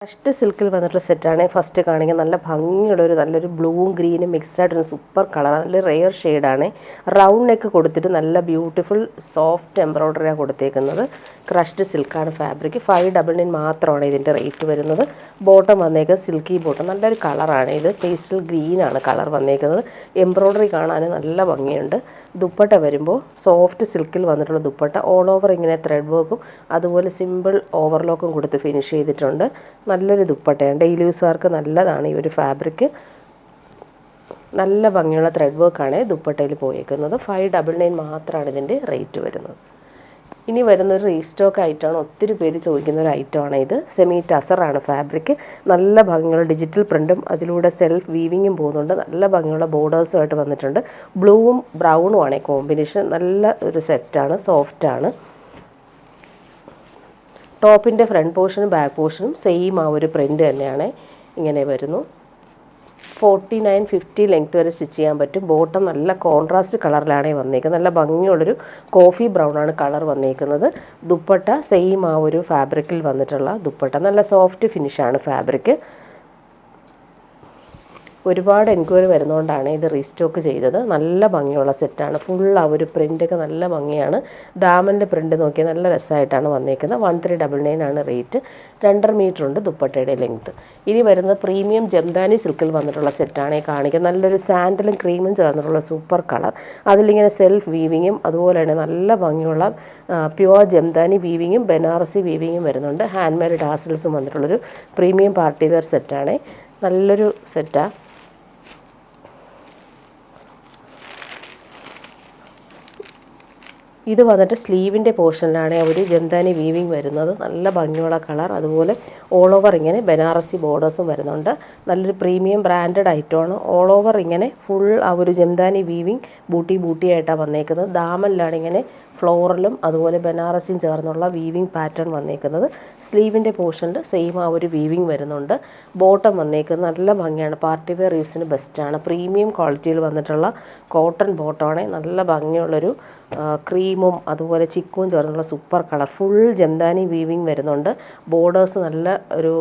First സിൽക്കിൽ വന്നിട്ടുള്ള സെറ്റാണ് ഫസ്റ്റ് കാണിക്കുന്നത്. നല്ല ഭംഗിയുള്ളൊരു നല്ലൊരു ബ്ലൂവും ഗ്രീനും മിക്സ്ഡ് ആയിട്ടൊരു സൂപ്പർ കളർ, നല്ല റെയർ ഷെയ്ഡാണ്. റൗണ്ട് നെക്ക് കൊടുത്തിട്ട് നല്ല ബ്യൂട്ടിഫുൾ സോഫ്റ്റ് എംബ്രോയ്ഡറിയാണ് കൊടുത്തേക്കുന്നത്. Crushed സിൽക്കാണ് fabric. 599 മാത്രമാണ് ഇതിൻ്റെ റേറ്റ് വരുന്നത്. ബോട്ടം വന്നേക്കുന്നത് സിൽക്കി ബോട്ടം, നല്ലൊരു കളറാണ് ഇത്. പേസ്റ്റൽ ഗ്രീനാണ് കളർ വന്നേക്കുന്നത്. എംബ്രോയ്ഡറി കാണാൻ നല്ല ഭംഗിയുണ്ട്. ദുപ്പട്ട വരുമ്പോൾ സോഫ്റ്റ് സിൽക്കിൽ വന്നിട്ടുള്ള ദുപ്പട്ട, ഓൾ ഓവർ ഇങ്ങനെ ത്രെഡ് വർക്കും അതുപോലെ സിമ്പിൾ ഓവർലോക്കും കൊടുത്ത് ഫിനിഷ് ചെയ്തിട്ടുണ്ട്. നല്ലൊരു ദുപ്പട്ടയാണ്, ഡെയിലി യൂസുകാർക്ക് നല്ലതാണ് ഈ ഒരു ഫാബ്രിക്. നല്ല ഭംഗിയുള്ള ത്രെഡ് വർക്കാണ് ദുപ്പട്ടയിൽ പോയേക്കുന്നത്. 599 മാത്രമാണ് ഇതിൻ്റെ റേറ്റ് വരുന്നത്. ഇനി വരുന്നൊരു റീസ്റ്റോക്ക് ഐറ്റമാണ്, ഒത്തിരി പേര് ചോദിക്കുന്ന ഒരു ഐറ്റമാണ് ഇത്. സെമി ടസറാണ് ഫാബ്രിക്. നല്ല ഭംഗിയുള്ള ഡിജിറ്റൽ പ്രിൻറ്റും അതിലൂടെ സെൽഫ് വീവിങ്ങും പോകുന്നുണ്ട്. നല്ല ഭംഗിയുള്ള ബോർഡേഴ്സുമായിട്ട് വന്നിട്ടുണ്ട്. ബ്ലൂവും ബ്രൗണും ആണ് കോമ്പിനേഷൻ. നല്ല ഒരു സെറ്റാണ്, സോഫ്റ്റാണ്. ടോപ്പിൻ്റെ ഫ്രണ്ട് പോർഷനും ബാക്ക് പോർഷനും സെയിം ആ ഒരു പ്രിൻ്റ് തന്നെയാണ്. ഇങ്ങനെ വരുന്നു. 49-50 ലെങ്ത് വരെ സ്റ്റിച്ച് ചെയ്യാൻ പറ്റും. ബോട്ടം നല്ല കോൺട്രാസ്റ്റ് കളറിലാണ് വന്നേക്കുന്നത്. നല്ല ഭംഗിയുള്ളൊരു കോഫി ബ്രൗൺ ആണ് കളർ വന്നേക്കുന്നത്. ദുപ്പട്ട സെയിം ആ ഒരു ഫാബ്രിക്കിൽ വന്നിട്ടുള്ള ദുപ്പട്ട, നല്ല സോഫ്റ്റ് ഫിനിഷാണ് ഫാബ്രിക്. ഒരുപാട് എൻക്വയറി വരുന്നതുകൊണ്ടാണ് ഇത് റീസ്റ്റോക്ക് ചെയ്തത്. നല്ല ഭംഗിയുള്ള സെറ്റാണ്. ഫുൾ ആ ഒരു പ്രിൻ്റൊക്കെ നല്ല ഭംഗിയാണ്. ദാമൻ്റെ പ്രിൻ്റ് നോക്കിയാൽ നല്ല രസമായിട്ടാണ് വന്നേക്കുന്നത്. 1399 ആണ് റേറ്റ്. 2.5 മീറ്റർ ഉണ്ട് ദുപ്പട്ടയുടെ ലെങ്ത്ത്. ഇനി വരുന്നത് പ്രീമിയം ജംദാനി സിൽക്കിൽ വന്നിട്ടുള്ള സെറ്റാണ് കാണിക്കുന്നത്. നല്ലൊരു സാൻഡലും ക്രീമും ചേർന്നിട്ടുള്ള സൂപ്പർ കളർ. അതിലിങ്ങനെ സെൽഫ് വീവിങ്ങും അതുപോലെ തന്നെ നല്ല ഭംഗിയുള്ള പ്യുവർ ജംദാനി വീവിങ്ങും ബനാറസി വീവിങ്ങും വരുന്നുണ്ട്. ഹാൻഡ് മെയ്ഡ് ടാസൽസും വന്നിട്ടുള്ളൊരു പ്രീമിയം പാർട്ടി വെയർ സെറ്റാണ്. നല്ലൊരു സെറ്റാണ്. ഇത് വന്നിട്ട് സ്ലീവിൻ്റെ പോർഷനിലാണ് ഒരു ജംദാനി വീവിങ് വരുന്നത്. നല്ല ഭംഗിയുള്ള കളർ. അതുപോലെ ഓൾ ഓവർ ഇങ്ങനെ ബനാറസി ബോർഡേഴ്സും വരുന്നുണ്ട്. നല്ലൊരു പ്രീമിയം ബ്രാൻഡഡ് ഐറ്റമാണ്. ഓൾ ഓവർ ഇങ്ങനെ ഫുൾ ആ ഒരു ജംദാനി വീവിങ് ബൂട്ടിയായിട്ടാണ് വന്നേക്കുന്നത്. ദാമനിലാണ് ഇങ്ങനെ ഫ്ലോറലും അതുപോലെ ബനാറസിയും ചേർന്നുള്ള വീവിങ് പാറ്റേൺ വന്നേക്കുന്നത്. സ്ലീവിൻ്റെ പോർഷനിൽ സെയിം ആ ഒരു വീവിങ് വരുന്നുണ്ട്. ബോട്ടം വന്നേക്കുന്നത് നല്ല ഭംഗിയാണ്, പാർട്ടി വെയർ യൂസിന് ബെസ്റ്റാണ്. പ്രീമിയം ക്വാളിറ്റിയിൽ വന്നിട്ടുള്ള കോട്ടൺ ബോട്ടമാണ്. നല്ല ഭംഗിയുള്ളൊരു ക്രീമും അതുപോലെ ചിക്കും ചേർന്നുള്ള super colour. Full Jamdani weaving വരുന്നുണ്ട്. ബോർഡേഴ്സ് നല്ല ഒരു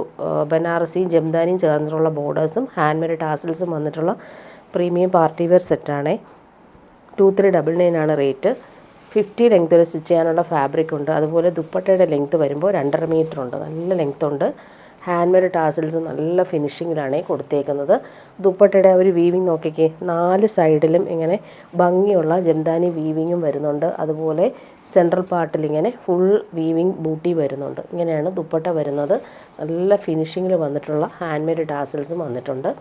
ബനാറസിയും ജംദാനിയും ചേർന്നിട്ടുള്ള ബോർഡേഴ്സും ഹാൻഡ് മെയ്ഡ് ടാസൽസും വന്നിട്ടുള്ള പ്രീമിയം പാർട്ടി വെയർ സെറ്റാണ്. 2399 ആണ് റേറ്റ്. 50 ലെങ്ത് വരെ സ്റ്റിച്ച് ചെയ്യാനുള്ള ഫാബ്രിക് ഉണ്ട്. അതുപോലെ ദുപ്പട്ടയുടെ ലെങ്ത്ത് വരുമ്പോൾ 2.5 മീറ്റർ ഉണ്ട്. നല്ല ലെങ്ത് ഉണ്ട്. ഹാൻഡ് മെയ്ഡ് ടാസൽസ് നല്ല ഫിനിഷിങ്ങിലാണ് കൊടുത്തേക്കുന്നത്. ദുപ്പട്ടയുടെ ഒരു വീവിങ് നോക്കിക്കേ, 4 സൈഡിലും ഇങ്ങനെ ഭംഗിയുള്ള ജംദാനി വീവിങ്ങും വരുന്നുണ്ട്. അതുപോലെ സെൻട്രൽ പാർട്ടിൽ ഇങ്ങനെ ഫുൾ വീവിങ് ബൂട്ടി വരുന്നുണ്ട്. ഇങ്ങനെയാണ് ദുപ്പട്ട വരുന്നത്. നല്ല ഫിനിഷിങ്ങിൽ വന്നിട്ടുള്ള ഹാൻഡ് മെയ്ഡ് ടാസൽസും വന്നിട്ടുണ്ട്.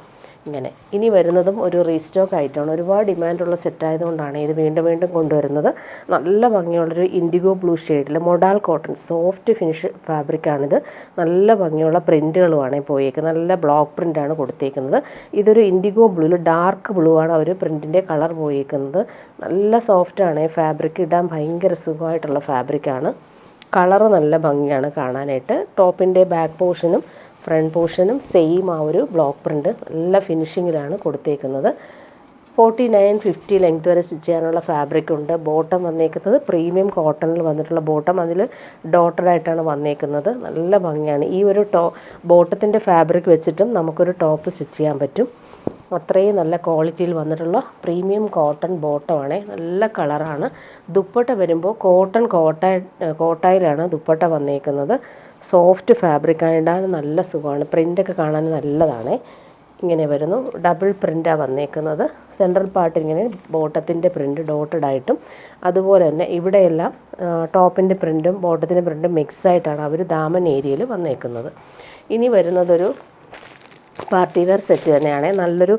ഇങ്ങനെ ഇനി വരുന്നതും ഒരു റീസ്റ്റോക്ക് ആയിട്ടാണ്. ഒരുപാട് ഡിമാൻഡുള്ള സെറ്റായതുകൊണ്ടാണ് ഇത് വീണ്ടും കൊണ്ടുവരുന്നത്. നല്ല ഭംഗിയുള്ളൊരു ഇൻഡിഗോ ബ്ലൂ ഷെയ്ഡിൽ മൊഡാൽ കോട്ടൺ സോഫ്റ്റ് ഫിനിഷ് ഫാബ്രിക്കാണിത്. നല്ല ഭംഗിയുള്ള പ്രിൻറ്റുകളുമാണ് പോയേക്കുന്നത്. നല്ല ബ്ലോക്ക് പ്രിൻ്റാണ് കൊടുത്തേക്കുന്നത്. ഇതൊരു ഇൻഡിഗോ ബ്ലൂവിൽ ഡാർക്ക് ബ്ലൂ ആണ് ഒരു പ്രിൻറ്റിൻ്റെ കളർ പോയേക്കുന്നത്. നല്ല സോഫ്റ്റാണ് ഫാബ്രിക്. ഇടാൻ ഭയങ്കര സുഖമായിട്ടുള്ള ഫാബ്രിക്കാണ്. കളറ് നല്ല ഭംഗിയാണ് കാണാനായിട്ട്. ടോപ്പിൻ്റെ ബാക്ക് പോർഷനും ഫ്രണ്ട് പോർഷനും സെയിം ആ ഒരു ബ്ലോക്ക് പ്രിൻ്റ് നല്ല ഫിനിഷിങ്ങിലാണ് കൊടുത്തേക്കുന്നത്. 49-50 ലെങ്ത് വരെ സ്റ്റിച്ച് ചെയ്യാനുള്ള ഫാബ്രിക് ഉണ്ട്. ബോട്ടം വന്നേക്കുന്നത് പ്രീമിയം കോട്ടണിൽ വന്നിട്ടുള്ള ബോട്ടം, അതിൽ ഡോട്ടഡായിട്ടാണ് വന്നേക്കുന്നത്. നല്ല ഭംഗിയാണ്. ഈ ഒരു ബോട്ടത്തിൻ്റെ ഫാബ്രിക് വെച്ചിട്ടും നമുക്കൊരു ടോപ്പ് സ്റ്റിച്ച് ചെയ്യാൻ പറ്റും. അത്രയും നല്ല ക്വാളിറ്റിയിൽ വന്നിട്ടുള്ള പ്രീമിയം കോട്ടൺ ബോട്ടമാണ്. നല്ല കളറാണ്. ദുപ്പട്ട വരുമ്പോൾ കോട്ടായിലാണ് ദുപ്പട്ട വന്നേക്കുന്നത്. സോഫ്റ്റ് ഫാബ്രിക്കാണ്, ഇടാൻ നല്ല സുഖമാണ്. പ്രിൻ്റൊക്കെ കാണാൻ നല്ലതാണ്. ഇങ്ങനെ വരുന്നു. ഡബിൾ പ്രിൻ്റാണ് വന്നേക്കുന്നത്. സെൻട്രൽ പാർട്ട് ഇങ്ങനെ ബോട്ടത്തിൻ്റെ പ്രിൻ്റ് ഡോട്ടഡായിട്ടും അതുപോലെ തന്നെ ഇവിടെയെല്ലാം ടോപ്പിൻ്റെ പ്രിൻറ്റും ബോട്ടത്തിൻ്റെ പ്രിൻറ്റും മിക്സായിട്ടാണ് അവർ ദാമൻ ഏരിയയിൽ വന്നേക്കുന്നത്. ഇനി വരുന്നതൊരു പാർട്ടി വെയർ സെറ്റ് തന്നെയാണ്. നല്ലൊരു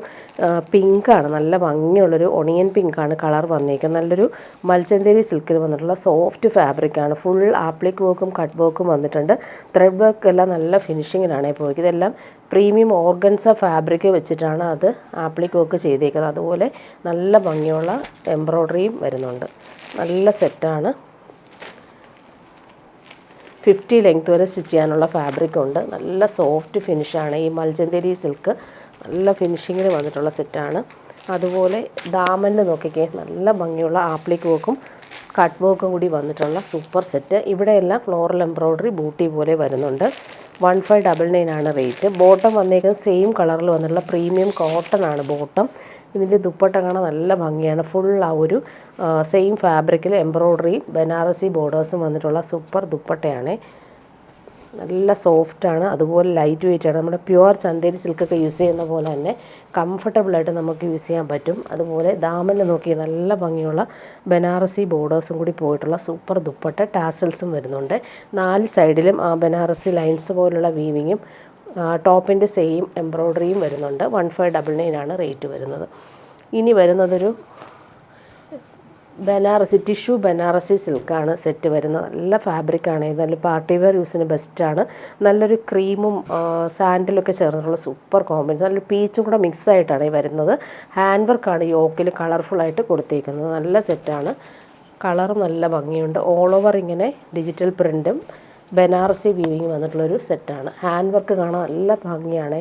പിങ്കാണ്, നല്ല ഭംഗിയുള്ളൊരു ഒണിയൻ പിങ്കാണ് കളർ വന്നേക്കുന്നത്. നല്ലൊരു മൽച്ചന്തേരി സിൽക്കിൽ വന്നിട്ടുള്ള സോഫ്റ്റ് ഫാബ്രിക്കാണ്. ഫുൾ ആപ്ലിക് വർക്കും കട്ട് വർക്കും വന്നിട്ടുണ്ട്. ത്രെഡ് വർക്ക് എല്ലാം നല്ല ഫിനിഷിങ്ങിലാണ് പോയി. ഇതെല്ലാം പ്രീമിയം ഓർഗൻസ ഫാബ്രിക് വെച്ചിട്ടാണ് അത് ആപ്ലിക് വർക്ക് ചെയ്തേക്കുന്നത്. അതുപോലെ നല്ല ഭംഗിയുള്ള എംബ്രോയ്ഡറിയും വരുന്നുണ്ട്. നല്ല സെറ്റാണ്. 50 ലെങ്ത് വരെ സ്റ്റിച്ച് ചെയ്യാനുള്ള ഫാബ്രിക് ഉണ്ട്. നല്ല സോഫ്റ്റ് ഫിനിഷാണ് ഈ മൽച്ചന്തേരി സിൽക്ക്. നല്ല ഫിനിഷിങ്ങിൽ വന്നിട്ടുള്ള സെറ്റാണ്. അതുപോലെ ദാമനിൽ നോക്കിക്കേ, നല്ല ഭംഗിയുള്ള ആപ്ലിക് വർക്കും കട്ട് വർക്കും കൂടി വന്നിട്ടുള്ള സൂപ്പർ സെറ്റ്. ഇവിടെയെല്ലാം ഫ്ലോറൽ എംബ്രോയ്ഡറി ബൂട്ടി പോലെ വരുന്നുണ്ട്. 1599 ആണ് റേറ്റ്. ബോട്ടം വന്നേക്കുന്നത് സെയിം കളറിൽ വന്നിട്ടുള്ള പ്രീമിയം കോട്ടൺ ആണ് ബോട്ടം. ഇതിൻ്റെ ദുപ്പട്ട കാണാൻ നല്ല ഭംഗിയാണ്. ഫുൾ ആ ഒരു സെയിം ഫാബ്രിക്കിൽ എംബ്രോയ്ഡറിയും ബനാറസി ബോർഡേഴ്സും വന്നിട്ടുള്ള സൂപ്പർ ദുപ്പട്ടയാണ്. നല്ല സോഫ്റ്റാണ്, അതുപോലെ ലൈറ്റ് വെയിറ്റ് ആണ്. നമ്മുടെ പ്യുവർ ചന്തേരി സിൽക്കൊക്കെ യൂസ് ചെയ്യുന്ന പോലെ തന്നെ കംഫർട്ടബിളായിട്ട് നമുക്ക് യൂസ് ചെയ്യാൻ പറ്റും. അതുപോലെ ദാമനിൽ നോക്കി നല്ല ഭംഗിയുള്ള ബനാറസി ബോർഡേഴ്സും കൂടി പോയിട്ടുള്ള സൂപ്പർ ദുപ്പട്ട. ടാസൽസും വരുന്നുണ്ട്. 4 സൈഡിലും ആ ബനാറസി ലൈൻസ് പോലുള്ള വീവിങ്ങും ടോപ്പിൻ്റെ സെയിം എംബ്രോയ്ഡറിയും വരുന്നുണ്ട്. 1599 ആണ് റേറ്റ് വരുന്നത്. ഇനി വരുന്നതൊരു ബനാറസി ടിഷ്യൂ ബനാറസി സിൽക്കാണ് സെറ്റ് വരുന്നത്. നല്ല ഫാബ്രിക്കാണ് ഇത്. നല്ല പാർട്ടി വെയർ യൂസിന് ബെസ്റ്റാണ്. നല്ലൊരു ക്രീമും സാൻഡലൊക്കെ ചേർന്നിട്ടുള്ള സൂപ്പർ കോമ്പിനേഷൻ. നല്ലൊരു പീച്ചും കൂടെ മിക്സ് ആയിട്ടാണ് ഈ വരുന്നത്. ഹാൻഡ് വർക്കാണ് യോക്കിൽ കളർഫുള്ളായിട്ട് കൊടുത്തേക്കുന്നത്. നല്ല സെറ്റാണ്. കളറും നല്ല ഭംഗിയുണ്ട്. ഓൾ ഓവർ ഇങ്ങനെ ഡിജിറ്റൽ പ്രിൻറ്റും ബനാറസി വീവിങ് വന്നിട്ടുള്ളൊരു സെറ്റാണ്. ഹാൻഡ് വർക്ക് കാണാൻ നല്ല ഭംഗിയാണ്.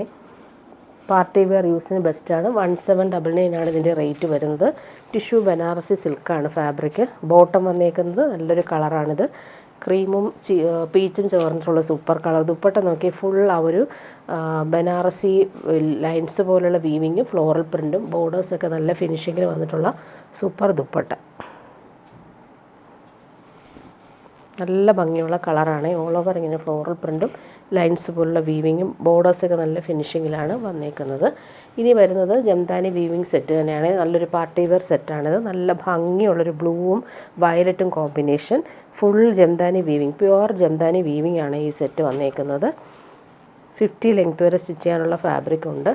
പാർട്ടി വെയർ യൂസിന് ബെസ്റ്റാണ്. 1799 ആണ് ഇതിൻ്റെ റേറ്റ് വരുന്നത്. ടിഷ്യൂ ബനാറസി സിൽക്കാണ് ഫാബ്രിക്. ബോട്ടം വന്നേക്കുന്നത് നല്ലൊരു കളറാണിത്. ക്രീമും പീച്ചും ചേർന്നിട്ടുള്ള സൂപ്പർ കളർ. ദുപ്പട്ട നോക്കി ഫുൾ ആ ഒരു ബനാറസി ലൈൻസ് പോലുള്ള വീവിങ്ങും ഫ്ലോറൽ പ്രിൻറ്റും ബോർഡേഴ്സൊക്കെ നല്ല ഫിനിഷിങ്ങിൽ വന്നിട്ടുള്ള സൂപ്പർ ദുപ്പട്ട. നല്ല ഭംഗിയുള്ള കളറാണ്. ഓൾ ഓവർ ഇങ്ങനെ ഫ്ലോറൽ പ്രിൻറ്റും ലൈൻസ് പോലുള്ള വീവിങ്ങും ബോർഡേഴ്സൊക്കെ നല്ല ഫിനിഷിങ്ങിലാണ് വന്നേക്കുന്നത്. ഇനി വരുന്നത് ജംദാനി വീവിങ് സെറ്റ് തന്നെയാണ്. നല്ലൊരു പാർട്ടി വെയർ സെറ്റാണിത്. നല്ല ഭംഗിയുള്ളൊരു ബ്ലൂവും വയലറ്റും കോമ്പിനേഷൻ. Full Jamdani weaving, pure Jamdani weaving ആണ് ഈ സെറ്റ് വന്നേക്കുന്നത്. 50 ലെങ്ത് വരെ സ്റ്റിച്ച് ചെയ്യാനുള്ള ഫാബ്രിക് ഉണ്ട്.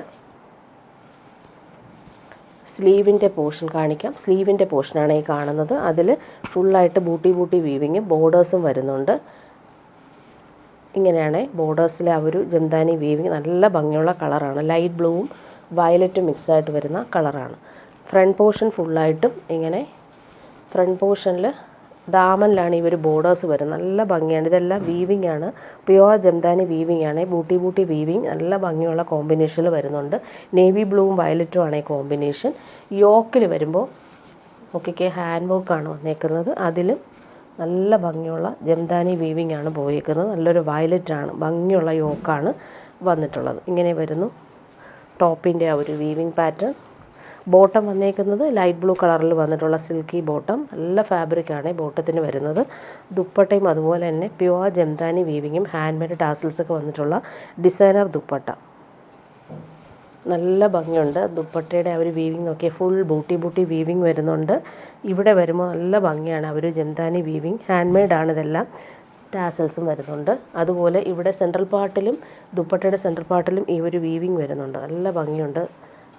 സ്ലീവിൻ്റെ പോർഷൻ കാണിക്കാം. സ്ലീവിൻ്റെ പോർഷനാണ് ഈ കാണുന്നത്. അതിൽ ഫുള്ളായിട്ട് ബൂട്ടി വീവിങ്ങും ബോർഡേഴ്സും വരുന്നുണ്ട്. ഇങ്ങനെയാണ് ബോർഡേഴ്സിലെ ആ ഒരു ജംദാനി വീവിങ്. നല്ല ഭംഗിയുള്ള കളറാണ്. ലൈറ്റ് ബ്ലൂവും വയലറ്റും മിക്സായിട്ട് വരുന്ന കളറാണ്. ഫ്രണ്ട് പോർഷൻ ഫുള്ളായിട്ടും ഇങ്ങനെ ഫ്രണ്ട് പോർഷനിൽ ദാമനിലാണ് ഈ ഒരു ബോർഡേഴ്സ് വരുന്നത്. നല്ല ഭംഗിയാണ്. ഇതെല്ലാം വീവിങ് ആണ്. പ്യുവർ ജംദാനി വീവിങ് ആണ്. ബൂട്ടി വീവിങ് നല്ല ഭംഗിയുള്ള കോമ്പിനേഷനിൽ വരുന്നുണ്ട്. നേവി ബ്ലൂവും വയലറ്റും ആണ് ഈ കോമ്പിനേഷൻ. യോക്കിൽ വരുമ്പോൾ നോക്കിക്കേ, ഹാൻഡ് വർക്കാണ് വന്നേക്കുന്നത്. അതിലും നല്ല ഭംഗിയുള്ള ജംദാനി വീവിങ് ആണ് പോയേക്കുന്നത്. നല്ലൊരു വയലറ്റാണ്, ഭംഗിയുള്ള യോക്കാണ് വന്നിട്ടുള്ളത്. ഇങ്ങനെ വരുന്നു ടോപ്പിൻ്റെ ആ ഒരു വീവിങ് പാറ്റേൺ. ബോട്ടം വന്നേക്കുന്നത് ലൈറ്റ് ബ്ലൂ കളറിൽ വന്നിട്ടുള്ള സിൽക്കി ബോട്ടം. നല്ല ഫാബ്രിക്കാണ് ബോട്ടത്തിന് വരുന്നത്. ദുപ്പട്ടയും അതുപോലെ തന്നെ പ്യുവർ ജംദാനി വീവിങ്ങും ഹാൻഡ് മെയ്ഡ് ടാസൽസൊക്കെ വന്നിട്ടുള്ള ഡിസൈനർ ദുപ്പട്ട. നല്ല ഭംഗിയുണ്ട്. ദുപ്പട്ടയുടെ ആ ഒരു വീവിങ് നോക്കിയാൽ ഫുൾ ബൂട്ടി വീവിങ് വരുന്നുണ്ട്. ഇവിടെ വരുമ്പോൾ നല്ല ഭംഗിയാണ്. ആ ഒരു ജംദാനി വീവിങ് ഹാൻഡ് മെയ്ഡാണ് ഇതെല്ലാം. ടാസൽസും വരുന്നുണ്ട്. അതുപോലെ ഇവിടെ സെൻട്രൽ പാർട്ടിലും ദുപ്പട്ടയുടെ സെൻട്രൽ പാർട്ടിലും ഈ ഒരു വീവിങ് വരുന്നുണ്ട്. നല്ല ഭംഗിയുണ്ട്.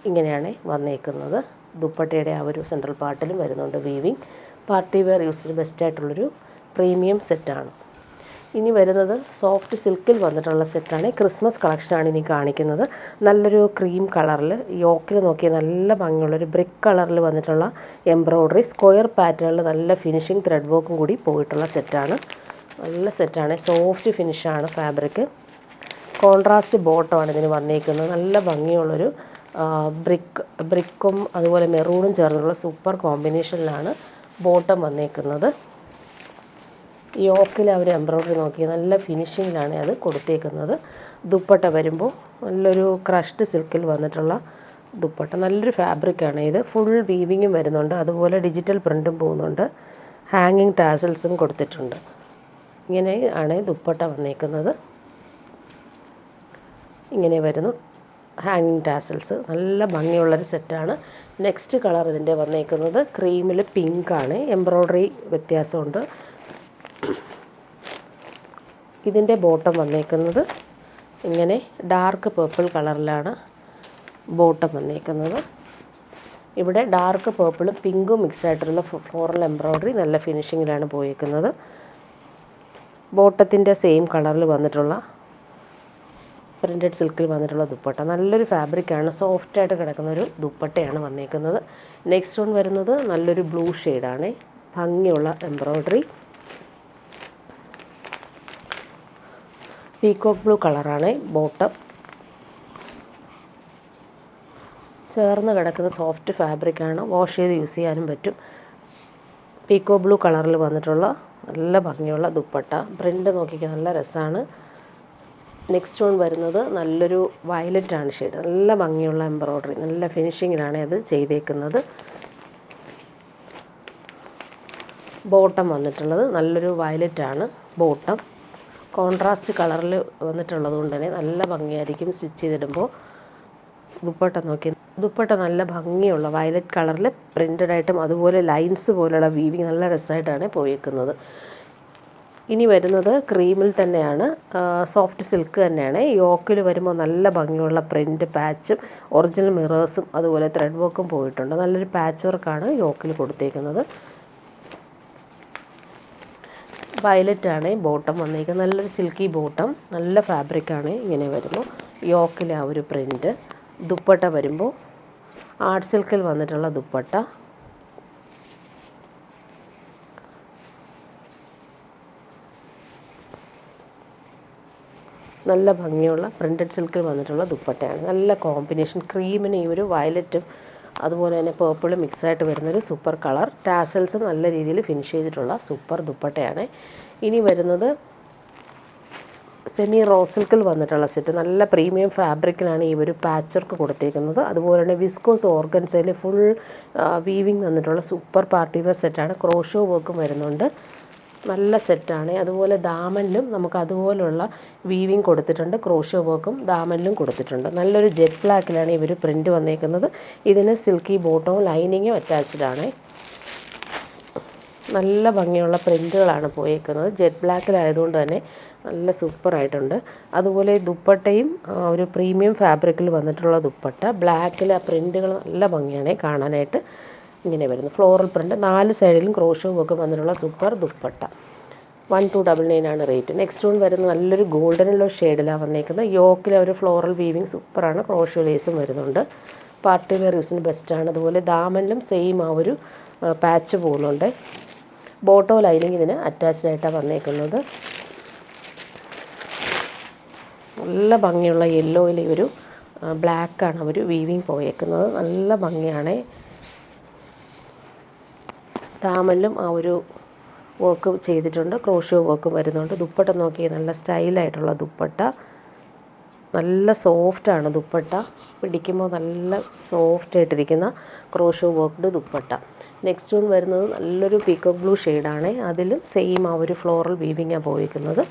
ഇങ്ങനെയാണ് വന്നേക്കുന്നത്. ദുപ്പട്ടയുടെ ആ ഒരു സെൻട്രൽ പാർട്ടിലും വരുന്നുണ്ട് വീവിങ്. പാർട്ടി വെയർ യൂസിന് ബെസ്റ്റായിട്ടുള്ളൊരു പ്രീമിയം സെറ്റാണ്. ഇനി വരുന്നത് സോഫ്റ്റ് സിൽക്കിൽ വന്നിട്ടുള്ള സെറ്റാണ്. ക്രിസ്മസ് കളക്ഷനാണ് ഇനി കാണിക്കുന്നത്. നല്ലൊരു ക്രീം കളറിൽ യോക്കിൽ നോക്കിയാൽ നല്ല ഭംഗിയുള്ളൊരു ബ്രിക്ക് കളറിൽ വന്നിട്ടുള്ള എംബ്രോയ്ഡറി സ്ക്വയർ പാറ്റേണിൽ നല്ല ഫിനിഷിങ് ത്രെഡ് വർക്കും കൂടി പോയിട്ടുള്ള സെറ്റാണ്. നല്ല സെറ്റാണ്. സോഫ്റ്റ് ഫിനിഷാണ് ഫാബ്രിക്. കോൺട്രാസ്റ്റ് ബോട്ടമാണ് ഇതിന് വന്നേക്കുന്നത്. നല്ല ഭംഗിയുള്ളൊരു ബ്രിക്കും അതുപോലെ മെറൂണും ചേർന്നുള്ള സൂപ്പർ കോമ്പിനേഷനിലാണ് ബോട്ടം വന്നേക്കുന്നത്. യോക്കിൽ അവർ എംബ്രോയ്ഡറി നോക്കി നല്ല ഫിനിഷിങ്ങിലാണ് അത് കൊടുത്തേക്കുന്നത്. ദുപ്പട്ട വരുമ്പോൾ നല്ലൊരു ക്രഷ്ഡ് സിൽക്കിൽ വന്നിട്ടുള്ള ദുപ്പട്ട. നല്ലൊരു ഫാബ്രിക്കാണ് ഇത്. ഫുൾ വീവിങ്ങും വരുന്നുണ്ട്. അതുപോലെ ഡിജിറ്റൽ പ്രിൻറ്റും പോകുന്നുണ്ട്. ഹാങ്ങിങ് ടാസൽസും കൊടുത്തിട്ടുണ്ട്. ഇങ്ങനെ ആണ് ദുപ്പട്ട വന്നേക്കുന്നത്. ഇങ്ങനെ വരുന്നു ഹാങ്ങിങ് ടാസൽസ്. നല്ല ഭംഗിയുള്ളൊരു സെറ്റാണ്. നെക്സ്റ്റ് കളർ ഇതിൻ്റെ വന്നേക്കുന്നത് ക്രീമിൽ പിങ്കാണ്. എംബ്രോയ്ഡറി വ്യത്യാസമുണ്ട്. ഇതിൻ്റെ ബോട്ടം വന്നേക്കുന്നത് ഇങ്ങനെ ഡാർക്ക് പേർപ്പിൾ കളറിലാണ് ബോട്ടം വന്നേക്കുന്നത്. ഇവിടെ ഡാർക്ക് പേർപ്പിളും പിങ്കും മിക്സ് ആയിട്ടുള്ള ഫ്ലോറൽ എംബ്രോയ്ഡറി നല്ല ഫിനിഷിങ്ങിലാണ് പോയേക്കുന്നത്. ബോട്ടത്തിൻ്റെ സെയിം കളറിൽ വന്നിട്ടുള്ള പ്രിൻറ്റഡ് സിൽക്കിൽ വന്നിട്ടുള്ള ദുപ്പട്ട. നല്ലൊരു ഫാബ്രിക്കാണ്. സോഫ്റ്റായിട്ട് കിടക്കുന്ന ഒരു ദുപ്പട്ടയാണ് വന്നേക്കുന്നത്. നെക്സ്റ്റ് വൺ വരുന്നത് നല്ലൊരു ബ്ലൂ ഷെയ്ഡാണ്. ഭംഗിയുള്ള എംബ്രോയ്ഡറി. പീകോക്ക് ബ്ലൂ കളറാണ് ബോട്ടം. ചേർന്ന് കിടക്കുന്ന സോഫ്റ്റ് ഫാബ്രിക്കാണ്. വാഷ് ചെയ്ത് യൂസ് ചെയ്യാനും പറ്റും. പീകോ ബ്ലൂ കളറിൽ വന്നിട്ടുള്ള നല്ല ഭംഗിയുള്ള ദുപ്പട്ട. പ്രിൻ്റ് നോക്കിക്കാൻ നല്ല രസമാണ്. നെക്സ്റ്റ് വൺ വരുന്നത് നല്ലൊരു വയലറ്റാണ് ഷെയ്ഡ്. നല്ല ഭംഗിയുള്ള എംബ്രോയ്ഡറി, നല്ല ഫിനിഷിങ്ങിലാണ് അത് ചെയ്തേക്കുന്നത്. ബോട്ടം വന്നിട്ടുള്ളത് നല്ലൊരു വയലറ്റാണ് ബോട്ടം. കോൺട്രാസ്റ്റ് കളറിൽ വന്നിട്ടുള്ളത് കൊണ്ട് തന്നെ നല്ല ഭംഗിയായിരിക്കും സ്റ്റിച്ച് ചെയ്തിടുമ്പോൾ. ദുപ്പട്ട നോക്കി, ദുപ്പട്ട നല്ല ഭംഗിയുള്ള വയലറ്റ് കളറിൽ പ്രിൻ്റഡ് ആയിട്ടും അതുപോലെ ലൈൻസ് പോലുള്ള വീവിങ് നല്ല രസമായിട്ടാണ് പോയേക്കുന്നത്. ഇനി വരുന്നത് ക്രീമിൽ തന്നെയാണ്, സോഫ്റ്റ് സിൽക്ക് തന്നെയാണ്. യോക്കിൽ വരുമ്പോൾ നല്ല ഭംഗിയുള്ള പ്രിൻ്റ് പാച്ചും ഒറിജിനൽ മിറേഴ്സും അതുപോലെ ത്രെഡ് വർക്കും പോയിട്ടുണ്ട്. നല്ലൊരു പാച്ച് വർക്കാണ് യോക്കിൽ കൊടുത്തേക്കുന്നത്. വയലറ്റാണ് ബോട്ടം വന്നിരിക്കുന്നത്. നല്ലൊരു സിൽക്കി ബോട്ടം, നല്ല ഫാബ്രിക്കാണ്. ഇങ്ങനെ വരുന്നു യോക്കിൽ ആ ഒരു പ്രിൻ്റ്. ദുപ്പട്ട വരുമ്പോൾ ആർട്ട് സിൽക്കിൽ വന്നിട്ടുള്ള ദുപ്പട്ട. നല്ല ഭംഗിയുള്ള പ്രിൻറ്റഡ് സിൽക്കിൽ വന്നിട്ടുള്ള ദുപ്പട്ടയാണ്. നല്ല കോമ്പിനേഷൻ, ക്രീമിന് ഈ ഒരു വയലറ്റും അതുപോലെ തന്നെ പേർപ്പിളും മിക്സായിട്ട് വരുന്നൊരു സൂപ്പർ കളർ. ടാസൽസ് നല്ല രീതിയിൽ ഫിനിഷ് ചെയ്തിട്ടുള്ള സൂപ്പർ ദുപ്പട്ടയാണ്. ഇനി വരുന്നത് സെമി റോ സിൽക്കിൽ വന്നിട്ടുള്ള സെറ്റ്. നല്ല പ്രീമിയം ഫാബ്രിക്കിലാണ് ഈ ഒരു പാച്ച് വർക്ക് കൊടുത്തേക്കുന്നത്. അതുപോലെ തന്നെ വിസ്കോസ് ഓർഗൻസയിൽ ഫുൾ വീവിങ് വന്നിട്ടുള്ള സൂപ്പർ പാർട്ടി വെയർ സെറ്റാണ്. ക്രോഷോ വർക്കും വരുന്നുണ്ട്. നല്ല സെറ്റാണ്. അതുപോലെ ദാമനിലും നമുക്ക് അതുപോലുള്ള വീവിങ് കൊടുത്തിട്ടുണ്ട്. ക്രോഷോ വർക്കും ദാമനിലും കൊടുത്തിട്ടുണ്ട്. നല്ലൊരു ജെറ്റ് ബ്ലാക്കിലാണ് ഇവർ പ്രിൻ്റ് വന്നേക്കുന്നത്. ഇതിന് സിൽക്കി ബോട്ടവും ലൈനിങ്ങും അറ്റാച്ച്ഡ് ആണ്. നല്ല ഭംഗിയുള്ള പ്രിൻ്റുകളാണ് പോയേക്കുന്നത്. ജെറ്റ് ബ്ലാക്കിലായതുകൊണ്ട് തന്നെ നല്ല സൂപ്പറായിട്ടുണ്ട്. അതുപോലെ ദുപ്പട്ടയും ഒരു പ്രീമിയം ഫാബ്രിക്കിൽ വന്നിട്ടുള്ള ദുപ്പട്ട. ബ്ലാക്കിൽ ആ പ്രിൻ്റുകൾ നല്ല ഭംഗിയാണ് കാണാനായിട്ട്. ഇങ്ങനെ വരുന്നു ഫ്ലോറൽ പ്രിൻ്റ്, 4 സൈഡിലും ക്രോഷോ വർക്ക് വന്നിട്ടുള്ള സൂപ്പർ ദുപ്പട്ട. 1299 ആണ് റേറ്റ്. നെക്സ്റ്റ് വൺ വരുന്നത് നല്ലൊരു ഗോൾഡൻ യെല്ലോ ഷെയ്ഡിലാണ് വന്നേക്കുന്നത്. യോക്കിൽ ഒരു ഫ്ലോറൽ വീവിങ് സൂപ്പറാണ്. ക്രോഷോ ലേസും വരുന്നുണ്ട്. പാർട്ടി വെയർ യൂസിന് ബെസ്റ്റാണ്. അതുപോലെ ദാമനിലും സെയിം ആ ഒരു പാച്ച് പോകുന്നുണ്ട്. ബോട്ടോ ലൈനിങ് ഇതിന് അറ്റാച്ച്ഡ് ആയിട്ടാണ് വന്നേക്കുന്നത്. നല്ല ഭംഗിയുള്ള യെല്ലോയിൽ ഒരു ബ്ലാക്കാണ് അവർ വീവിങ് പോയേക്കുന്നത്. നല്ല ഭംഗിയാണ്. ദാമനിലും ആ ഒരു വർക്ക് ചെയ്തിട്ടുണ്ട്. ക്രോഷോ വർക്കും വരുന്നുണ്ട്. ദുപ്പട്ട നോക്കി, നല്ല സ്റ്റൈലായിട്ടുള്ള ദുപ്പട്ട. നല്ല സോഫ്റ്റാണ് ദുപ്പട്ട. പിടിക്കുമ്പോൾ നല്ല സോഫ്റ്റായിട്ടിരിക്കുന്ന crochet worked dupatta. Next one വരുന്നത് നല്ലൊരു പീക്കോക്ക് ബ്ലൂ ഷെയ്ഡാണ്. അതിലും സെയിം ആ ഒരു ഫ്ലോറൽ വീവിങ്ങാണ് പോയിരിക്കുന്നത്.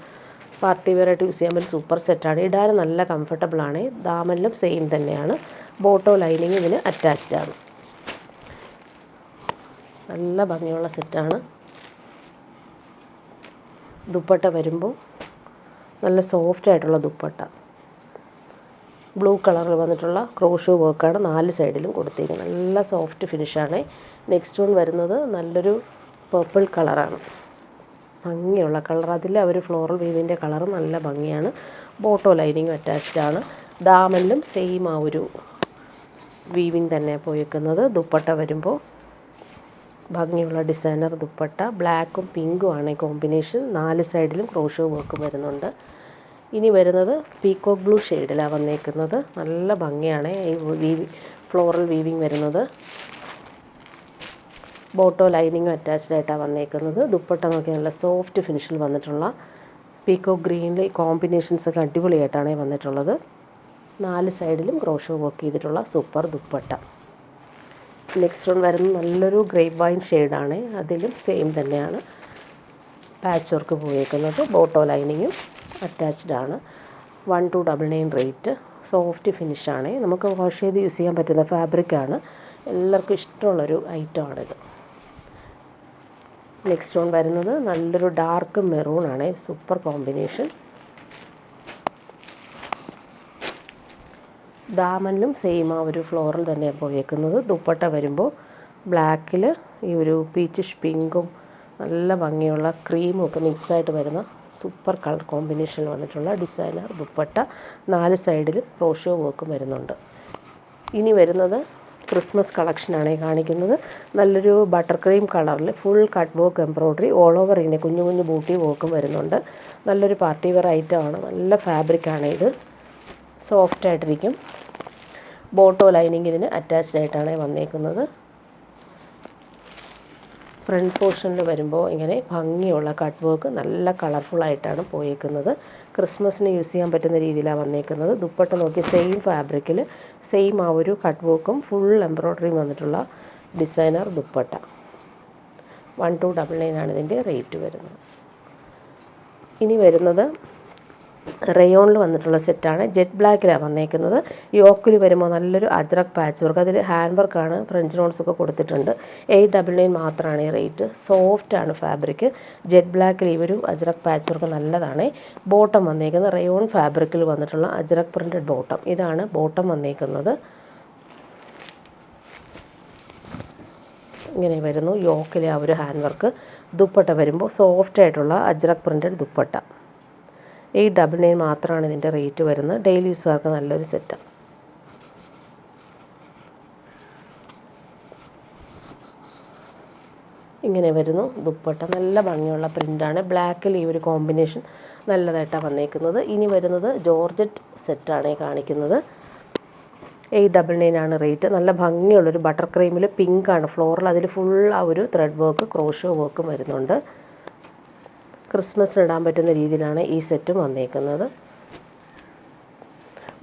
പാർട്ടി വെയറായിട്ട് യൂസ് ചെയ്യാൻ പറ്റുന്ന സൂപ്പർ സെറ്റാണ്. ഇടാൻ നല്ല കംഫർട്ടബിളാണ്. ദാമനിലും സെയിം തന്നെയാണ്. ബോട്ടോ ലൈനിങ് ഇതിന് അറ്റാച്ച്ഡ് ആണ്. നല്ല ഭംഗിയുള്ള സെറ്റാണ്. ദുപ്പട്ട വരുമ്പോൾ നല്ല സോഫ്റ്റായിട്ടുള്ള ദുപ്പട്ട. ബ്ലൂ കളറിൽ വന്നിട്ടുള്ള ക്രോഷോ വർക്കാണ് 4 സൈഡിലും കൊടുത്തിരിക്കുന്നത്. നല്ല സോഫ്റ്റ് ഫിനിഷാണ്. നെക്സ്റ്റ് വൺ വരുന്നത് നല്ലൊരു പർപ്പിൾ കളറാണ്. ഭംഗിയുള്ള കളർ. അതിൽ അവർ ഫ്ലോറൽ വീവിൻ്റെ കളർ നല്ല ഭംഗിയാണ്. ബോട്ടോ ലൈനിങ്ങും അറ്റാച്ച്ഡ് ആണ്. ദാമനിലും സെയിം ആ ഒരു വീവിങ് തന്നെ പോയിരിക്കുന്നത്. ദുപ്പട്ട വരുമ്പോൾ ഭംഗിയുള്ള ഡിസൈനർ ദുപ്പട്ട. ബ്ലാക്കും പിങ്കും ആണ് കോമ്പിനേഷൻ. 4 സൈഡിലും ക്രോഷോ വർക്ക് വരുന്നുണ്ട്. ഇനി വരുന്നത് പീക്കോക്ക് ബ്ലൂ ഷെയ്ഡിലാണ് വന്നേക്കുന്നത്. നല്ല ഭംഗിയാണ് ഈ ഫ്ലോറൽ വീവിങ് വരുന്നത്. ബോട്ടോ ലൈനിങ്ങും അറ്റാച്ച്ഡ് ആയിട്ടാണ് വന്നേക്കുന്നത്. ദുപ്പട്ട നോക്കി നല്ല സോഫ്റ്റ് ഫിനിഷിൽ വന്നിട്ടുള്ള പീക്കോക്ക് ഗ്രീനിൽ കോമ്പിനേഷൻസൊക്കെ അടിപൊളിയായിട്ടാണ് വന്നിട്ടുള്ളത്. 4 സൈഡിലും ക്രോഷോ വർക്ക് ചെയ്തിട്ടുള്ള സൂപ്പർ ദുപ്പട്ട. നെക്സ്റ്റ് വൺ വരുന്നത് നല്ലൊരു ഗ്രേപ്പ് വൈൻ ഷെയ്ഡാണ്. അതിലും സെയിം തന്നെയാണ് പാച്ച് വർക്ക് പോയേക്കുന്നത്. ബോട്ടോ ലൈനിങ്ങും അറ്റാച്ച്ഡ് ആണ്. 1299 റേറ്റ്. സോഫ്റ്റ് ഫിനിഷാണ്. നമുക്ക് വാഷ് ചെയ്ത് യൂസ് ചെയ്യാൻ പറ്റുന്ന ഫാബ്രിക്കാണ്. എല്ലാവർക്കും ഇഷ്ടമുള്ളൊരു ഐറ്റമാണിത്. നെക്സ്റ്റ് വൺ വരുന്നത് നല്ലൊരു ഡാർക്ക് മെറൂൺ ആണ്. Super combination. ദാമനിലും സെയിം ആ ഒരു ഫ്ലോറൽ തന്നെയാണ് പോയേക്കുന്നത്. ദുപ്പട്ട വരുമ്പോൾ ബ്ലാക്കിൽ ഈ ഒരു പീച്ചിഷ് പിങ്കും നല്ല ഭംഗിയുള്ള ക്രീമും ഒക്കെ മിക്സായിട്ട് വരുന്ന സൂപ്പർ കളർ കോമ്പിനേഷനിൽ വന്നിട്ടുള്ള ഡിസൈനർ ദുപ്പട്ട. 4 സൈഡിൽ ക്രോഷോ വർക്കും വരുന്നുണ്ട്. ഇനി വരുന്നത് ക്രിസ്മസ് കളക്ഷനാണ് കാണിക്കുന്നത്. നല്ലൊരു ബട്ടർ ക്രീം കളറിൽ full cut work embroidery all over ഇങ്ങനെ കുഞ്ഞു കുഞ്ഞു ബൂട്ടി വർക്കും വരുന്നുണ്ട്. നല്ലൊരു പാർട്ടി വെയർ ഐറ്റമാണ്. നല്ല ഫാബ്രിക്കാണ് ഇത്. സോഫ്റ്റായിട്ടിരിക്കും. ബോട്ടോ ലൈനിങ് ഇതിന് അറ്റാച്ച്ഡ് ആയിട്ടാണ് വന്നേക്കുന്നത്. ഫ്രണ്ട് പോർഷനിൽ വരുമ്പോൾ ഇങ്ങനെ ഭംഗിയുള്ള കട്ട് വർക്ക് നല്ല കളർഫുള്ളായിട്ടാണ് പോയേക്കുന്നത്. ക്രിസ്മസിന് യൂസ് ചെയ്യാൻ പറ്റുന്ന രീതിയിലാണ് വന്നേക്കുന്നത്. ദുപ്പട്ട നോക്കി സെയിം ഫാബ്രിക്കിൽ സെയിം ആ ഒരു കട്ട് വർക്കും ഫുൾ എംബ്രോയ്ഡറിയും വന്നിട്ടുള്ള ഡിസൈനർ ദുപ്പട്ട. 1299 ആണ് ഇതിൻ്റെ റേറ്റ് വരുന്നത്. ഇനി വരുന്നത് റയോണിൽ വന്നിട്ടുള്ള സെറ്റാണ്. ജെറ്റ് ബ്ലാക്കിലാണ് വന്നേക്കുന്നത്. യോക്കിൽ വരുമ്പോൾ നല്ലൊരു അജ്രക് പാച്ച് വർക്ക്, അതിൽ ഹാൻഡ് വർക്കാണ്, ഫ്രഞ്ച് നോട്ട്സൊക്കെ കൊടുത്തിട്ടുണ്ട്. 899 മാത്രമാണ് ഈ റേറ്റ്. സോഫ്റ്റാണ് ഫാബ്രിക്. ജെറ്റ് ബ്ലാക്കിൽ ഈ ഒരു അജ്രക് പാച്ച് വർക്ക് നല്ലതാണ്. ബോട്ടം വന്നേക്കുന്നത് റയോൺ ഫാബ്രിക്കിൽ വന്നിട്ടുള്ള അജ്രക് പ്രിൻറ്റഡ് ബോട്ടം. ഇതാണ് ബോട്ടം വന്നേക്കുന്നത്. ഇങ്ങനെ വരുന്നു യോക്കിലെ ആ ഒരു ഹാൻഡ് വർക്ക്. ദുപ്പട്ട വരുമ്പോൾ സോഫ്റ്റായിട്ടുള്ള അജ്രക് പ്രിൻറ്റഡ് ദുപ്പട്ട. 899 മാത്രമാണ് ഇതിൻ്റെ റേറ്റ് വരുന്നത്. ഡെയിലി യൂസുകാർക്ക് നല്ലൊരു സെറ്റാണ്. ഇങ്ങനെ വരുന്നു ദുപ്പട്ട. നല്ല ഭംഗിയുള്ള പ്രിൻ്റാണ്. ബ്ലാക്കിൽ ഈ ഒരു കോമ്പിനേഷൻ നല്ലതായിട്ടാണ് വന്നേക്കുന്നത്. ഇനി വരുന്നത് ജോർജറ്റ് സെറ്റാണ് കാണിക്കുന്നത്. 899 ആണ് റേറ്റ്. നല്ല ഭംഗിയുള്ളൊരു ബട്ടർ ക്രീമിൽ പിങ്കാണ് ഫ്ലോറൽ, അതിൽ ഫുൾ ആ ഒരു ത്രെഡ് വർക്ക് ക്രോഷോ വർക്കും വരുന്നുണ്ട്. ക്രിസ്മസിന് ഇടാൻ പറ്റുന്ന രീതിയിലാണ് ഈ സെറ്റും വന്നേക്കുന്നത്.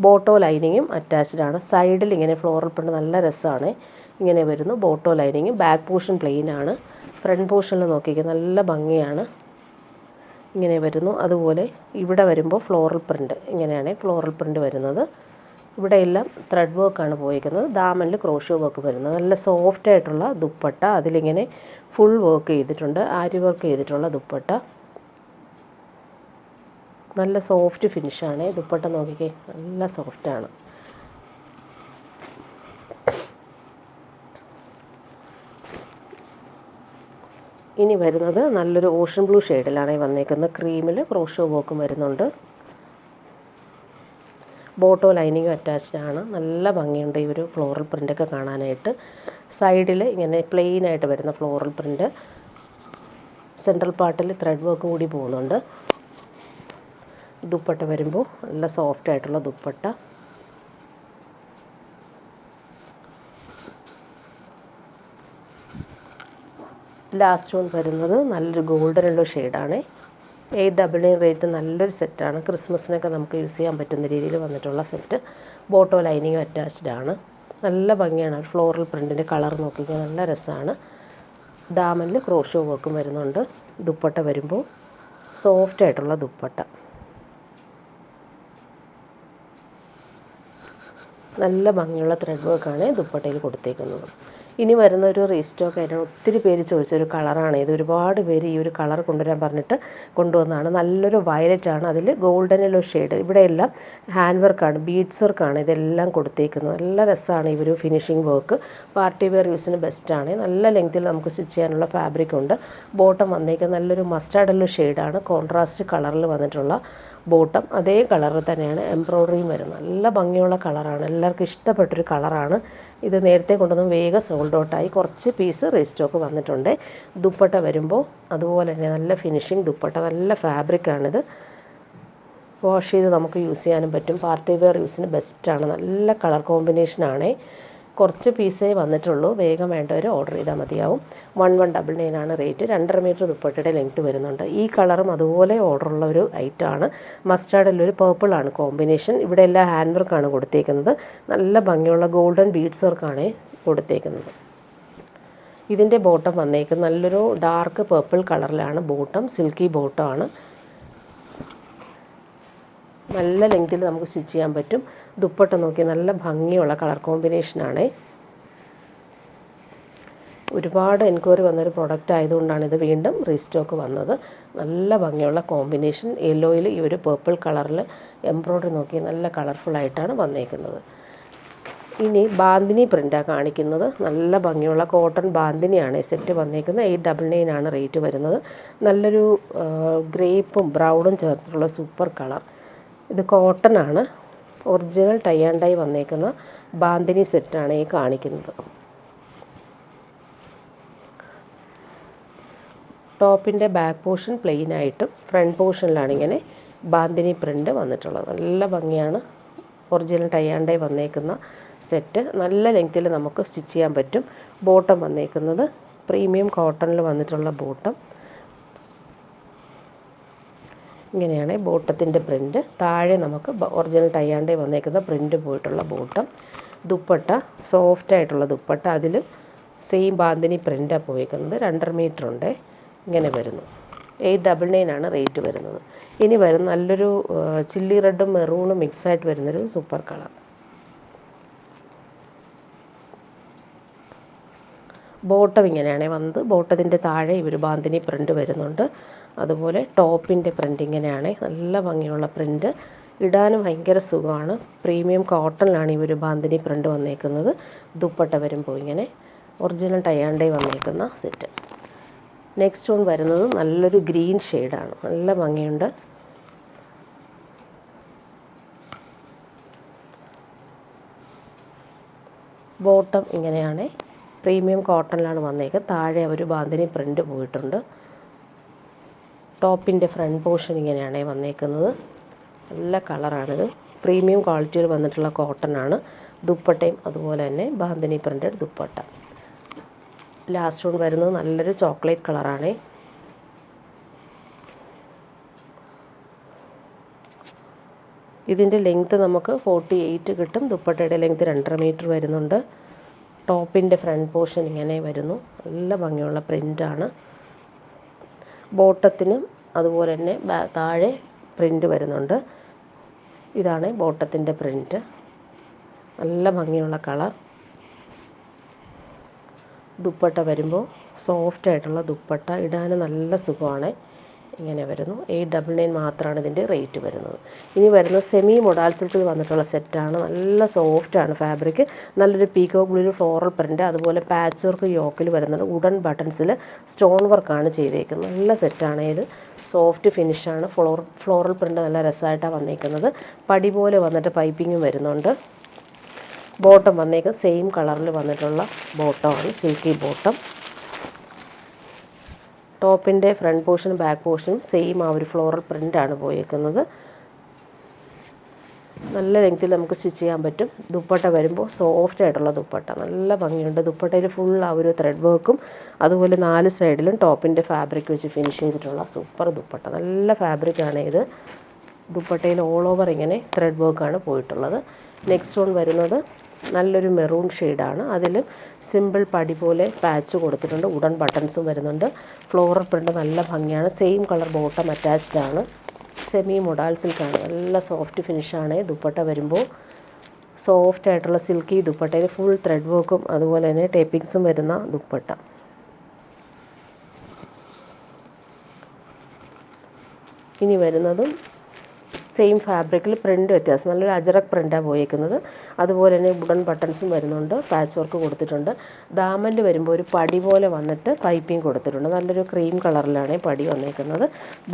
ബോട്ടോ ലൈനിങ്ങും അറ്റാച്ച്ഡ് ആണ്. സൈഡിൽ ഇങ്ങനെ ഫ്ലോറൽ പ്രിൻ്റ് നല്ല രസമാണ്. ഇങ്ങനെ വരുന്നു ബോട്ടോ ലൈനിങ്. ബാക്ക് പോർഷൻ പ്ലെയിൻ ആണ്. ഫ്രണ്ട് പോർഷനിൽ നോക്കിക്കുക നല്ല ഭംഗിയാണ്. ഇങ്ങനെ വരുന്നു. അതുപോലെ ഇവിടെ വരുമ്പോൾ ഫ്ലോറൽ പ്രിൻ്റ്, ഇങ്ങനെയാണ് ഫ്ലോറൽ പ്രിൻ്റ് വരുന്നത്. ഇവിടെ എല്ലാം ത്രെഡ് വർക്കാണ് പോയിരിക്കുന്നത്. ദാമനിൽ ക്രോഷോ വർക്ക് വരുന്നത്. നല്ല സോഫ്റ്റായിട്ടുള്ള ദുപ്പട്ട, അതിലിങ്ങനെ ഫുൾ വർക്ക് ചെയ്തിട്ടുണ്ട്, ആരി വർക്ക് ചെയ്തിട്ടുള്ള ദുപ്പട്ട. നല്ല സോഫ്റ്റ് ഫിനിഷാണ്. ദുപ്പട്ട നോക്കിക്കേ നല്ല സോഫ്റ്റാണ്. ഇനി വരുന്നത് നല്ലൊരു ഓഷൻ ബ്ലൂ ഷെയ്ഡിലാണ് വന്നേക്കുന്നത്. ക്രീമിൽ ക്രോഷോ വർക്കും വരുന്നുണ്ട്. ബോട്ടോ ലൈനിങ്ങും അറ്റാച്ച്ഡ് ആണ്. നല്ല ഭംഗിയുണ്ട് ഈ ഒരു ഫ്ലോറൽ പ്രിൻ്റൊക്കെ കാണാനായിട്ട്. സൈഡിൽ ഇങ്ങനെ പ്ലെയിൻ ആയിട്ട് വരുന്ന ഫ്ലോറൽ പ്രിൻ്റ്, സെൻട്രൽ പാർട്ടിൽ ത്രെഡ് വർക്ക് കൂടി പോകുന്നുണ്ട്. ദുപ്പട്ട വരുമ്പോൾ നല്ല സോഫ്റ്റ് ആയിട്ടുള്ള ദുപ്പട്ട. ലാസ്റ്റ് വൺ വരുന്നത് നല്ലൊരു ഗോൾഡൻ യെല്ലോ ഷെയ്ഡാണ്. 899 റേറ്റ്. നല്ലൊരു സെറ്റാണ്. ക്രിസ്മസിനൊക്കെ നമുക്ക് യൂസ് ചെയ്യാൻ പറ്റുന്ന രീതിയിൽ വന്നിട്ടുള്ള സെറ്റ്. ബോട്ടോ ലൈനിങ്ങും അറ്റാച്ച്ഡ് ആണ്. നല്ല ഭംഗിയാണ്. ഫ്ലോറൽ പ്രിൻറ്റിൻ്റെ കളർ നോക്കിക്കാൻ നല്ല രസമാണ്. ദാമനിൽ ക്രോഷോ വർക്കും വരുന്നുണ്ട്. ദുപ്പട്ട വരുമ്പോൾ സോഫ്റ്റ് ആയിട്ടുള്ള ദുപ്പട്ട. നല്ല ഭംഗിയുള്ള ത്രെഡ് വർക്കാണ് ദുപ്പട്ടയിൽ കൊടുത്തേക്കുന്നത്. ഇനി വരുന്ന ഒരു റീസ്റ്റോക്ക് ആയിട്ടാണ്. ഒത്തിരി പേര് ചോദിച്ചൊരു കളറാണ് ഇത്. ഒരുപാട് പേര് ഈ ഒരു കളർ കൊണ്ടുവരാൻ പറഞ്ഞിട്ട് കൊണ്ടുവന്നതാണ്. നല്ലൊരു വയലറ്റാണ്, അതിൽ ഗോൾഡൻ യെല്ലോ ഷെയ്ഡ്. ഇവിടെയെല്ലാം ഹാൻഡ് വർക്കാണ്, ബീഡ്സ് വർക്കാണ് ഇതെല്ലാം കൊടുത്തേക്കുന്നത്. നല്ല രസമാണ് ഈ ഒരു ഫിനിഷിംഗ് വർക്ക്. പാർട്ടി വെയർ യൂസിന് ബെസ്റ്റാണ്. നല്ല ലെങ്ത്തിൽ നമുക്ക് സ്റ്റിച്ച് ചെയ്യാനുള്ള ഫാബ്രിക് ഉണ്ട്. ബോട്ടം വന്നേക്കുന്നത് നല്ലൊരു മസ്റ്റാർഡ് യെല്ലോ ഷെയ്ഡാണ്. കോൺട്രാസ്റ്റ് കളറിൽ വന്നിട്ടുള്ള ബോട്ടം. അതേ കളറിൽ തന്നെയാണ് എംബ്രോയ്ഡറിയും വരുന്നത്. നല്ല ഭംഗിയുള്ള കളറാണ്. എല്ലാവർക്കും ഇഷ്ടപ്പെട്ടൊരു കളറാണ് ഇത്. നേരത്തെ കൊണ്ടുവന്ന് വേഗം സോൾഡ് ഔട്ടായി. കുറച്ച് പീസ് റീസ്റ്റോക്ക് വന്നിട്ടുണ്ട്. ദുപ്പട്ട വരുമ്പോൾ അതുപോലെ തന്നെ നല്ല ഫിനിഷിങ് ദുപ്പട്ട. നല്ല ഫാബ്രിക്കാണിത്. വാഷ് ചെയ്ത് നമുക്ക് യൂസ് ചെയ്യാനും പറ്റും. പാർട്ടി വെയർ യൂസിന് ബെസ്റ്റാണ്. നല്ല കളർ കോമ്പിനേഷനാണ്. കുറച്ച് പീസേ വന്നിട്ടുള്ളൂ. വേഗം വേണ്ടവർ ഓർഡർ ചെയ്താൽ മതിയാവും. 1199 ആണ് റേറ്റ്. 2.5 മീറ്റർ ദുപ്പട്ടയുടെ ലെങ്ത്ത് വരുന്നുണ്ട്. ഈ കളറും അതുപോലെ ഓർഡറുള്ള ഒരു ഐറ്റമാണ്. മസ്റ്റാർഡിലൊരു പേർപ്പിളാണ് കോമ്പിനേഷൻ. ഇവിടെ എല്ലാം ഹാൻഡ് വർക്കാണ് കൊടുത്തേക്കുന്നത്. നല്ല ഭംഗിയുള്ള ഗോൾഡൻ ബീഡ്സ് വർക്കാണ് കൊടുത്തേക്കുന്നത്. ഇതിൻ്റെ ബോട്ടം വന്നേക്കുന്നത് നല്ലൊരു ഡാർക്ക് പേർപ്പിൾ കളറിലാണ് ബോട്ടം. സിൽക്കി ബോട്ടമാണ്. നല്ല ലെങ്ത്തിൽ നമുക്ക് സ്റ്റിച്ച് ചെയ്യാൻ പറ്റും. ദുപ്പട്ട നോക്കി നല്ല ഭംഗിയുള്ള കളർ കോമ്പിനേഷനാണ്. ഒരുപാട് എൻക്വയറി വന്നൊരു പ്രൊഡക്റ്റ് ആയതുകൊണ്ടാണ് ഇത് വീണ്ടും റീസ്റ്റോക്ക് വന്നത്. നല്ല ഭംഗിയുള്ള കോമ്പിനേഷൻ. യെല്ലോയിൽ ഈ ഒരു പേർപ്പിൾ കളറിൽ എംബ്രോയ്ഡറി നോക്കി നല്ല കളർഫുള്ളായിട്ടാണ് വന്നേക്കുന്നത്. ഇനി ബാന്തിനി പ്രിൻ്റാണ് കാണിക്കുന്നത്. നല്ല ഭംഗിയുള്ള കോട്ടൺ ബാന്തിനിയാണ് സെറ്റ് വന്നേക്കുന്നത്. 899 ആണ് റേറ്റ് വരുന്നത്. നല്ലൊരു ഗ്രേപ്പും ബ്രൗണും ചേർത്തിട്ടുള്ള സൂപ്പർ കളർ. ഇത് കോട്ടൺ ആണ്. ഒറിജിനൽ ടൈ ആൻഡ് ഡൈ വന്നേക്കുന്ന ബാന്തിനി സെറ്റാണ് ഈ കാണിക്കുന്നത്. ടോപ്പിൻ്റെ ബാക്ക് പോർഷൻ പ്ലെയിൻ ആയിട്ടും ഫ്രണ്ട് പോർഷനിലാണ് ഇങ്ങനെ ബാന്തിനി പ്രിൻ്റ് വന്നിട്ടുള്ളത്. നല്ല ഭംഗിയാണ്. ഒറിജിനൽ ടൈ ആൻഡ് ഡൈ വന്നേക്കുന്ന സെറ്റ്. നല്ല ലെങ്ത്തിൽ നമുക്ക് സ്റ്റിച്ച് ചെയ്യാൻ പറ്റും. ബോട്ടം വന്നേക്കുന്നത് പ്രീമിയം കോട്ടണിൽ വന്നിട്ടുള്ള ബോട്ടം. ഇങ്ങനെയാണ് ബോട്ടത്തിൻ്റെ പ്രിൻറ്റ്. താഴെ നമുക്ക് ഒറിജിനൽ ടൈയാണ്ടേ വന്നേക്കുന്ന പ്രിൻറ്റ് പോയിട്ടുള്ള ബോട്ടം. ദുപ്പട്ട സോഫ്റ്റായിട്ടുള്ള ദുപ്പട്ട, അതിൽ സെയിം ബാന്തിനി പ്രിൻ്റാണ് പോയേക്കുന്നത്. 2.5 മീറ്റർ ഉണ്ട്. ഇങ്ങനെ വരുന്നു. 899 റേറ്റ് വരുന്നത്. ഇനി വരുന്ന നല്ലൊരു ചില്ലി റെഡും മെറൂണും മിക്സായിട്ട് വരുന്നൊരു സൂപ്പർ കളർ. ബോട്ടം ഇങ്ങനെയാണ് വന്നത്. ബോട്ടത്തിൻ്റെ താഴെ ഇവർ ബാന്തിനി പ്രിൻ്റ് വരുന്നുണ്ട്. അതുപോലെ ടോപ്പിൻ്റെ പ്രിൻ്റ് ഇങ്ങനെയാണ്. നല്ല ഭംഗിയുള്ള പ്രിൻ്റ്, ഇടാനും ഭയങ്കര സുഖമാണ്. പ്രീമിയം കോട്ടണിലാണ് ഈ ഒരു ബാന്തിനി പ്രിൻ്റ് വന്നേക്കുന്നത്. ദുപ്പട്ട വരുമ്പോൾ ഇങ്ങനെ ഒറിജിനൽ ടൈയാണ്ടേ വന്നേക്കുന്ന സെറ്റ്. നെക്സ്റ്റ് വൺ വരുന്നത് നല്ലൊരു ഗ്രീൻ ഷെയ്ഡാണ്. നല്ല ഭംഗിയുണ്ട്. ബോട്ടം ഇങ്ങനെയാണ്. പ്രീമിയം കോട്ടണിലാണ് വന്നേക്കുന്നത്. താഴെ ഒരു ബാന്തിനി പ്രിൻ്റ് പോയിട്ടുണ്ട്. ടോപ്പിൻ്റെ ഫ്രണ്ട് പോർഷൻ ഇങ്ങനെയാണ് വന്നേക്കുന്നത്. നല്ല കളറാണിത്. പ്രീമിയം ക്വാളിറ്റിയിൽ വന്നിട്ടുള്ള കോട്ടനാണ്. ദുപ്പട്ടയും അതുപോലെ തന്നെ bandhani printed dupatta. Last one വരുന്നത് നല്ലൊരു ചോക്ലേറ്റ് കളറാണ്. ഇതിൻ്റെ ലെങ്ത്ത് നമുക്ക് 48 കിട്ടും. ദുപ്പട്ടയുടെ ലെങ്ത്ത് 2.5 മീറ്റർ വരുന്നുണ്ട്. ടോപ്പിൻ്റെ ഫ്രണ്ട് പോർഷൻ ഇങ്ങനെ വരുന്നു. നല്ല ഭംഗിയുള്ള പ്രിൻ്റാണ്. ബോട്ടത്തിനും അതുപോലെ തന്നെ താഴെ പ്രിൻ്റ് വരുന്നുണ്ട്. ഇതാണ് ബോട്ടത്തിൻ്റെ പ്രിൻ്റ്. നല്ല ഭംഗിയുള്ള കളർ. ദുപ്പട്ട വരുമ്പോൾ സോഫ്റ്റായിട്ടുള്ള ദുപ്പട്ട, ഇടാൻ നല്ല സുഖമാണ്. ഇങ്ങനെ വരുന്നു. 899 മാത്രമാണ് ഇതിൻ്റെ റേറ്റ് വരുന്നത്. ഇനി വരുന്നത് സെമി മൊഡാൾ സിൽക്കിൽ വന്നിട്ടുള്ള സെറ്റാണ്. നല്ല സോഫ്റ്റാണ് ഫാബ്രിക്. നല്ലൊരു പീകോക്ക് ബ്ലൂവിൽ ഫ്ലോറൽ പ്രിൻ്റ്, അതുപോലെ പാച്ച് വർക്ക് യോക്കിൽ വരുന്നുണ്ട്. വുഡൻ ബട്ടൺസിൽ സ്റ്റോൺ വർക്കാണ് ചെയ്തേക്കുന്നത്. നല്ല സെറ്റാണ് ഇത്. സോഫ്റ്റ് ഫിനിഷാണ്. ഫ്ലോറൽ പ്രിൻ്റ് നല്ല രസമായിട്ടാണ് വന്നേക്കുന്നത്. പടി പോലെ വന്നിട്ട് പൈപ്പിങ്ങും വരുന്നുണ്ട്. ബോട്ടം വന്നേക്കുന്നത് സെയിം കളറിൽ വന്നിട്ടുള്ള ബോട്ടമാണ്, സിൽക്കി ബോട്ടം. ടോപ്പിൻ്റെ ഫ്രണ്ട് പോർഷനും ബാക്ക് പോർഷനും സെയിം ആ ഒരു ഫ്ലോറൽ പ്രിൻ്റാണ് പോയേക്കുന്നത്. നല്ല ലെങ്ത്തിൽ നമുക്ക് സ്റ്റിച്ച് ചെയ്യാൻ പറ്റും. ദുപ്പട്ട വരുമ്പോൾ സോഫ്റ്റായിട്ടുള്ള ദുപ്പട്ട, നല്ല ഭംഗിയുണ്ട്. ദുപ്പട്ടയിൽ ഫുൾ ആ ഒരു ത്രെഡ് വർക്കും അതുപോലെ 4 സൈഡിലും ടോപ്പിൻ്റെ ഫാബ്രിക് വെച്ച് ഫിനിഷ് ചെയ്തിട്ടുള്ള സൂപ്പർ ദുപ്പട്ട. നല്ല ഫാബ്രിക്കാണ് ഇത്. ദുപ്പട്ടയിൽ ഓൾ ഓവർ ഇങ്ങനെ ത്രെഡ് വർക്കാണ് പോയിട്ടുള്ളത്. നെക്സ്റ്റ് വൺ വരുന്നത് നല്ലൊരു മെറൂൺ ഷെയ്ഡാണ്. അതിൽ സിമ്പിൾ പടി പോലെ പാച്ച് കൊടുത്തിട്ടുണ്ട്. വുഡൻ ബട്ടൺസും വരുന്നുണ്ട്. ഫ്ലോറൽ പ്രിൻ്റ് നല്ല ഭംഗിയാണ്. സെയിം കളർ ബോട്ടം അറ്റാച്ച്ഡ് ആണ്. സെമി മൊഡാൾ സിൽക്കാണ്. നല്ല സോഫ്റ്റ് ഫിനിഷാണ്. ദുപ്പട്ട വരുമ്പോൾ സോഫ്റ്റായിട്ടുള്ള സിൽക്കി ദുപ്പട്ടയിൽ ഫുൾ ത്രെഡ് വർക്കും അതുപോലെ തന്നെ ടേപ്പിങ്സും വരുന്ന ദുപ്പട്ട. ഇനി വരുന്നതും സെയിം ഫാബ്രിക്കിൽ പ്രിൻ്റ് വ്യത്യാസം, നല്ലൊരു അജറക് പ്രിൻ്റാണ് പോയേക്കുന്നത്. അതുപോലെ തന്നെ വുഡൻ ബട്ടൺസും വരുന്നുണ്ട്. പാച്ച് വർക്ക് കൊടുത്തിട്ടുണ്ട്. ദാമനിൽ വരുമ്പോൾ ഒരു പടി പോലെ വന്നിട്ട് പൈപ്പിംഗ് കൊടുത്തിട്ടുണ്ട്. നല്ലൊരു ക്രീം കളറിലാണ് പടി വന്നേക്കുന്നത്.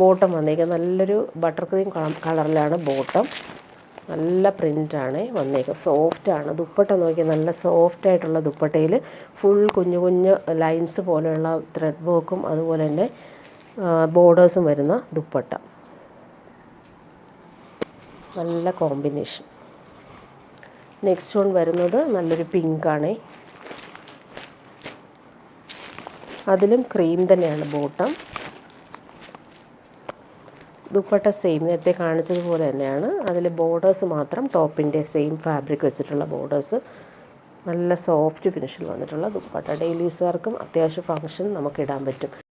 ബോട്ടം വന്നേക്കുന്നത് നല്ലൊരു ബട്ടർ ക്രീം കളറിലാണ് ബോട്ടം. നല്ല പ്രിൻ്റാണ് വന്നേക്കുന്നത്. സോഫ്റ്റാണ്. ദുപ്പട്ട നോക്കിയാൽ നല്ല സോഫ്റ്റായിട്ടുള്ള ദുപ്പട്ടയിൽ ഫുൾ കുഞ്ഞു കുഞ്ഞു ലൈൻസ് പോലെയുള്ള ത്രെഡ് വർക്കും അതുപോലെ തന്നെ ബോർഡേഴ്സും വരുന്ന ദുപ്പട്ട. നല്ല കോമ്പിനേഷൻ. നെക്സ്റ്റ് വൺ വരുന്നത് നല്ലൊരു പിങ്കാണ്. അതിലും ക്രീം തന്നെയാണ് ബോട്ടം. ദുപ്പട്ട സെയിം നേരത്തെ കാണിച്ചതുപോലെ തന്നെയാണ്. അതിൽ ബോർഡേഴ്സ് മാത്രം ടോപ്പിൻ്റെ സെയിം ഫാബ്രിക് വെച്ചിട്ടുള്ള ബോർഡേഴ്സ്. നല്ല സോഫ്റ്റ് ഫിനിഷിൽ വന്നിട്ടുള്ള ദുപ്പട്ട. ഡെയിലി യൂസുകാർക്കും അത്യാവശ്യം ഫങ്ഷൻ നമുക്ക് ഇടാൻ പറ്റും.